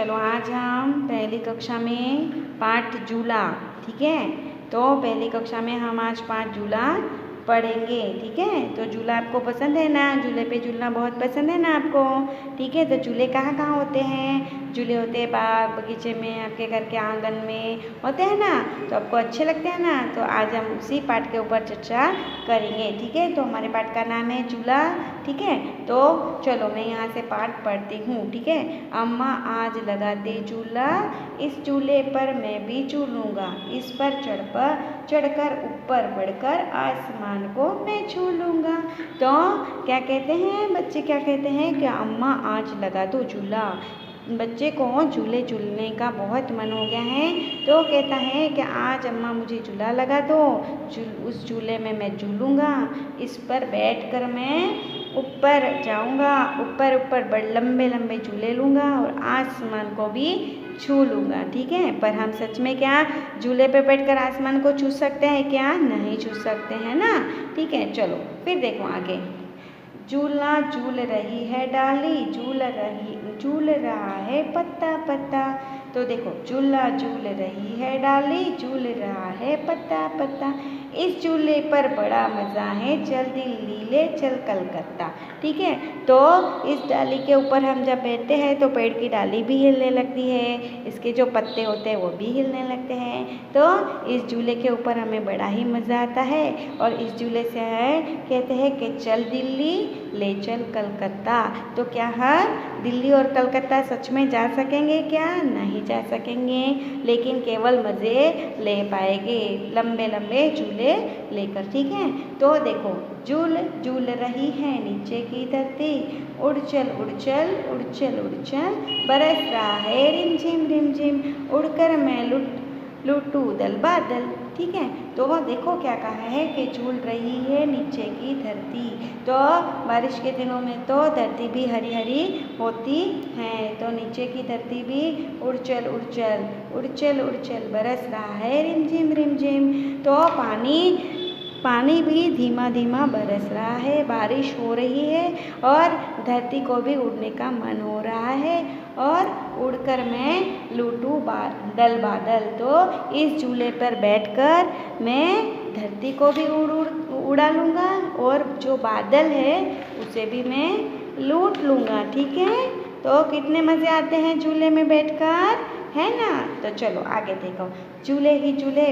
चलो आज हम पहली कक्षा में पाठ झूला, ठीक है। तो पहली कक्षा में हम आज पाठ झूला पढ़ेंगे, ठीक है। तो झूला आपको पसंद है ना? झूले पे झूलना बहुत पसंद है ना आपको? ठीक है। तो झूले कहाँ कहाँ होते हैं? झूले होते हैं बाग बगीचे में, आपके घर के आंगन में होते हैं ना। तो आपको अच्छे लगते हैं ना? तो आज हम उसी पाठ के ऊपर चर्चा करेंगे, ठीक है। तो हमारे पाठ का नाम है झूला, ठीक है। तो चलो मैं यहाँ से पाठ पढ़ती हूँ, ठीक है। अम्मा आज लगा दे झूला, इस झूले पर मैं भी झूलूंगा, इस पर चढ़कर ऊपर बढ़कर आसमान को मैं छू लूँगा। तो क्या कहते हैं बच्चे, क्या कहते हैं कि अम्मा आज लगा दो झूला। बच्चे को झूले झूलने का बहुत मन हो गया है, तो कहता है कि आज अम्मा मुझे झूला लगा दो, उस झूले में मैं झूलूँगा, इस पर बैठकर मैं ऊपर जाऊँगा, ऊपर ऊपर बड़े लंबे लंबे झूले लूँगा और आसमान को भी छू लूँगा, ठीक है। पर हम सच में क्या झूले पे बैठकर आसमान को छू सकते हैं क्या? नहीं छू सकते हैं ना, ठीक है। चलो फिर देखो आगे। झूला झूल रही है डाली, झूल रहा है पत्ता पत्ता। तो देखो झूला झूल रही है डाली, झूल रहा है पत्ता पत्ता, इस झूले पर बड़ा मज़ा है, चल दिल्ली ले चल कलकत्ता, ठीक है। तो इस डाली के ऊपर हम जब बैठते हैं तो पेड़ की डाली भी हिलने लगती है, इसके जो पत्ते होते हैं वो भी हिलने लगते हैं। तो इस झूले के ऊपर हमें बड़ा ही मज़ा आता है और इस झूले से है कहते हैं कि चल दिल्ली ले चल कलकत्ता। तो क्या हम दिल्ली और कलकत्ता सच में जा सकेंगे क्या? नहीं जा सकेंगे, लेकिन केवल मज़े ले पाएंगे लंबे लंबे झूले लेकर, ठीक है। तो देखो झूल झूल रही है नीचे की धरती, उड़ चल उड़ चल उड़ चल उड़ चल, बरस रहा है रिम झिम, उड़कर मैं लूटू दल बादल, ठीक है। तो देखो क्या कहा है कि झूल रही है नीचे की धरती। तो बारिश के दिनों में तो धरती भी हरी हरी होती है, तो नीचे की धरती भी उड़ चल उड़ चल उड़ चल उड़ चल, बरस रहा है रिम झिम। तो पानी भी धीमा धीमा बरस रहा है, बारिश हो रही है और धरती को भी उड़ने का मन हो रहा है और उड़कर मैं लूटूं दल बादल। तो इस झूले पर बैठकर मैं धरती को भी उड़ा लूँगा और जो बादल है उसे भी मैं लूट लूँगा, ठीक है। तो कितने मज़े आते हैं झूले में बैठकर, है ना। तो चलो आगे देखो। झूले ही झूले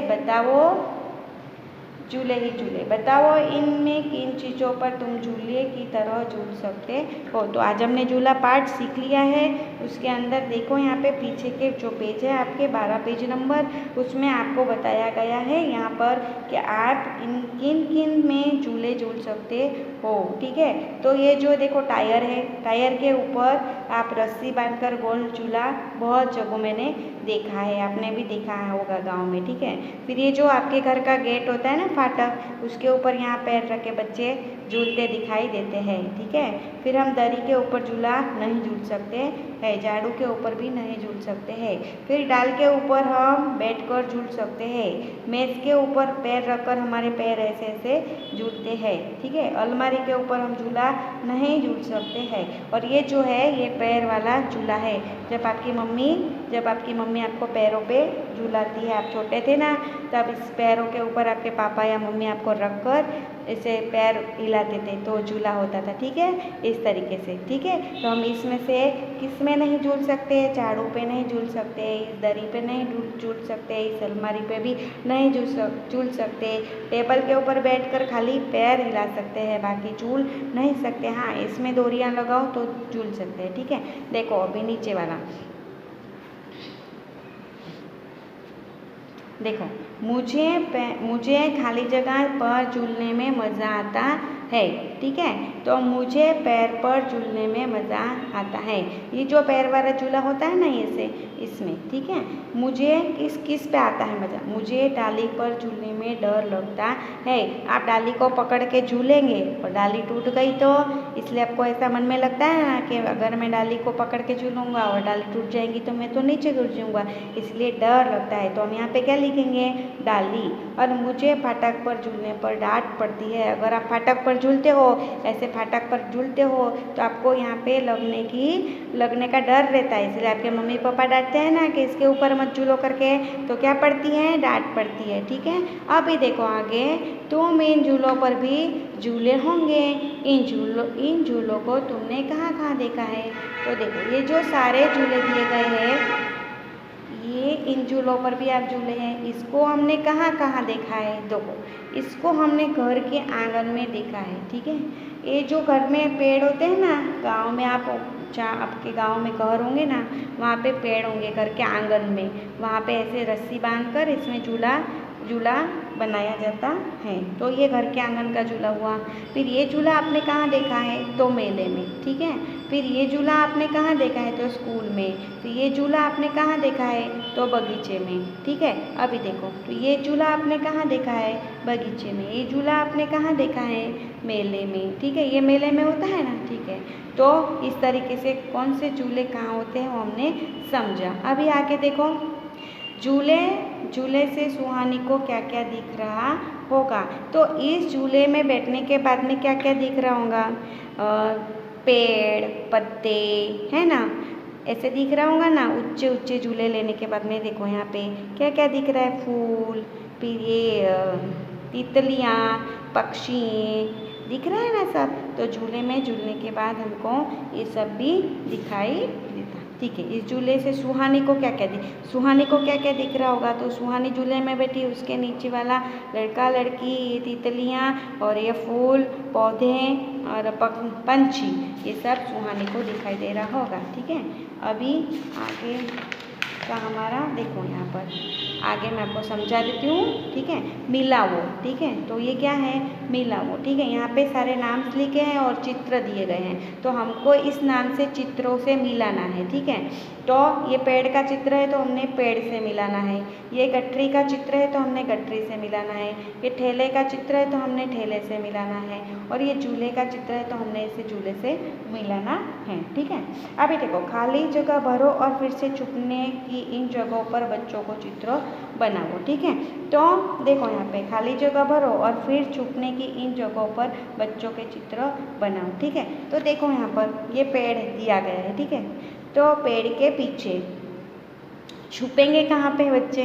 बताओ इनमें किन चीज़ों पर तुम झूले की तरह झूल सकते हो। तो आज हमने झूला पाठ सीख लिया है। उसके अंदर देखो यहाँ पे पीछे के जो पेज है आपके 12 पेज नंबर, उसमें आपको बताया गया है यहाँ पर कि आप किन किन में झूले झूल सकते हो, ठीक है। तो ये जो देखो टायर है, टायर के ऊपर आप रस्सी बांधकर गोल झूला बहुत जगहों मैंने देखा है, आपने भी देखा होगा गाँव में, ठीक है। फिर ये जो आपके घर का गेट होता है ना फाटक, उसके ऊपर यहाँ पैर रख के बच्चे झूलते दिखाई देते हैं, ठीक है। फिर हम दरी के ऊपर झूला नहीं झूल सकते हैं, झाड़ू के ऊपर भी नहीं झूल सकते हैं। फिर डाल के ऊपर हम बैठकर झूल सकते हैं, मेज के ऊपर पैर रखकर हमारे पैर ऐसे ऐसे झूलते हैं, ठीक है। अलमारी के ऊपर हम झूला नहीं झूल सकते हैं। और ये जो है ये पैर वाला झूला है, जब आपकी मम्मी आपको पैरों पे झूलाती है, आप छोटे थे ना तब इस पैरों के ऊपर आपके पापा या मम्मी आपको रखकर इसे पैर हिलाते थे तो झूला होता था, ठीक है, इस तरीके से, ठीक है। तो हम इसमें से किस में नहीं झूल सकते? झाड़ू पे नहीं झूल सकते, इस दरी पे नहीं झूल सकते, इस अलमारी पे भी नहीं झूल सकते। टेबल के ऊपर बैठकर खाली पैर हिला सकते हैं, बाकी झूल नहीं सकते। हाँ, इसमें डोरियाँ लगाओ तो झूल सकते हैं, ठीक है। देखो अभी नीचे वाला देखो, मुझे खाली जगह पर झूलने में मज़ा आता है, ठीक है। तो मुझे पैर पर झूलने में मज़ा आता है। ये जो पैर वाला झूला होता है ना इसमें, ठीक है। मुझे किस पे आता है मज़ा? मुझे डाली पर झूलने में डर लगता है। आप डाली को पकड़ के झूलेंगे और डाली टूट गई तो, इसलिए आपको ऐसा मन में लगता है ना कि अगर मैं डाली को पकड़ के झूलूँगा और डाली टूट जाएंगी तो मैं तो नीचे गिर जाऊँगा, इसलिए डर लगता है। तो हम यहाँ पे क्या लिखेंगे? डाली। और मुझे फाटक पर झूलने पर डांट पड़ती है। अगर आप फाटक पर झूलते हो ऐसे फाटक पर झूलते हो तो आपको यहाँ पे लगने का डर रहता है, इसलिए आपके मम्मी पापा डांटते हैं ना कि इसके ऊपर मत झूलो करके, तो क्या पड़ती है, डांट पड़ती है। ठीक है, अभी देखो आगे, तुम इन झूलों पर भी झूले होंगे, इन झूलों को तुमने कहाँ कहाँ देखा है। तो देखो ये जो सारे झूले दिए गए हैं, ये इन झूलों पर भी आप झूले हैं, इसको हमने कहाँ कहाँ देखा है। देखो इसको हमने घर के आंगन में देखा है। ठीक है, ये जो घर में पेड़ होते हैं ना, गांव में आपके गांव में घर होंगे ना, वहाँ पे पेड़ होंगे घर के आंगन में, वहाँ पे ऐसे रस्सी बांधकर इसमें झूला बनाया जाता है। तो ये घर के आंगन का झूला हुआ। फिर ये झूला आपने कहाँ देखा है, तो मेले में। ठीक है, फिर ये झूला आपने कहाँ देखा है, तो स्कूल में। तो ये झूला आपने कहाँ देखा है, तो बगीचे में। ठीक है, अभी देखो, तो ये झूला आपने कहाँ देखा है, बगीचे में। ये झूला आपने कहाँ देखा है, मेले में। ठीक है, ये मेले में होता है ना। ठीक है, तो इस तरीके से कौन से झूले कहाँ होते हैं वो हमने समझा। अभी आगे देखो, झूले से सुहानी को क्या क्या दिख रहा होगा। तो इस झूले में बैठने के बाद में क्या क्या दिख रहा होगा, पेड़ पत्ते, है ना, ऐसे दिख रहा होगा ना। ऊंचे ऊंचे झूले लेने के बाद में देखो यहाँ पे क्या क्या दिख रहा है, फूल, फिर ये तितलियाँ, पक्षी दिख रहा है ना सब। तो झूले में झूलने के बाद हमको ये सब भी दिखाई देता। ठीक है, इस झूले से सुहानी को क्या क्या दिख रहा होगा। तो सुहानी झूले में बैठी, उसके नीचे वाला लड़का लड़की, ये तितलियाँ और ये फूल पौधे और पंछी, ये सब सुहानी को दिखाई दे रहा होगा। ठीक है, अभी आगे का हमारा देखो, यहाँ पर आगे मैं आपको समझा देती हूँ। ठीक है, मिलावो। ठीक है, तो ये क्या है, मिलावो। ठीक है, यहाँ पे सारे नाम लिखे हैं और चित्र दिए गए हैं, तो हमको इस नाम से चित्रों से मिलाना है। ठीक है, तो ये पेड़ का चित्र है तो हमने पेड़ से मिलाना है, ये गठरी का चित्र है तो हमने गठरी से मिलाना है, ये ठेले का चित्र है तो हमने ठेले से मिलाना है, और ये झूले का चित्र है तो हमने इसे झूले से मिलाना है। ठीक है, अभी देखो, खाली जगह भरो और फिर से छुपने की इन जगहों पर बच्चों को चित्र बनाओ। ठीक है, तो देखो यहाँ पे खाली जगह भरो और फिर छुपने की इन जगहों पर बच्चों के चित्र बनाओ। ठीक है, तो देखो यहाँ पर ये पेड़ दिया गया है। ठीक है, तो पेड़ के पीछे छुपेंगे कहाँ पे बच्चे,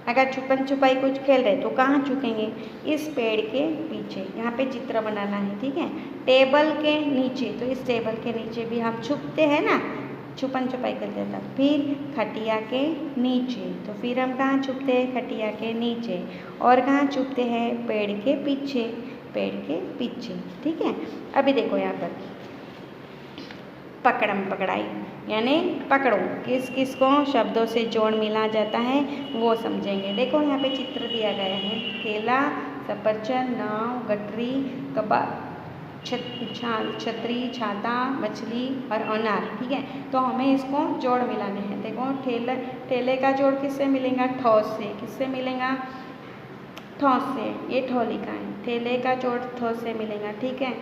अगर छुपन छुपाई कुछ खेल रहे तो कहाँ छुपेंगे, इस पेड़ के पीछे। यहाँ पे चित्र बनाना है। ठीक है, टेबल के नीचे, तो इस टेबल के नीचे भी हम छुपते हैं ना, छुपन छुपाई करते हैं। फिर खटिया के नीचे, तो फिर हम कहाँ छुपते हैं, खटिया के नीचे। और कहाँ छुपते हैं, पेड़ के पीछे, पेड़ के पीछे। ठीक है, अभी देखो यहाँ पर पकड़म पकड़ाई, यानी पकड़ो, किस किस को शब्दों से जोड़ मिला जाता है वो समझेंगे। देखो यहाँ पे चित्र दिया गया है, केला, सफरचंद, नाव, गठरी, कबाब, छतरी, छाता, मछली और अनार। ठीक है, तो हमें इसको जोड़ मिलाने हैं। देखो ठेले का जोड़ किससे मिलेगा, ठोस से। किससे मिलेगा, ठोस से, ये ठो लिखा है। ठेले का जोड़ ठोस से मिलेगा। ठीक है,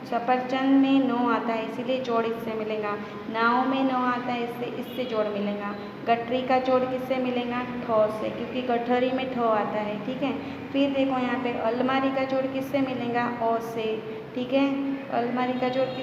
सफरचंद में नो आता है इसीलिए जोड़ इससे मिलेगा। नाव में नो आता है इससे जोड़ मिलेगा। गठरी का जोड़ किससे मिलेगा, ठोस से, क्योंकि गठरी में ठो आता है। ठीक है, फिर देखो यहाँ पे अलमारी का जोड़ किससे मिलेगा, ओ से। ठीक है, अलमारी का जोड़ किस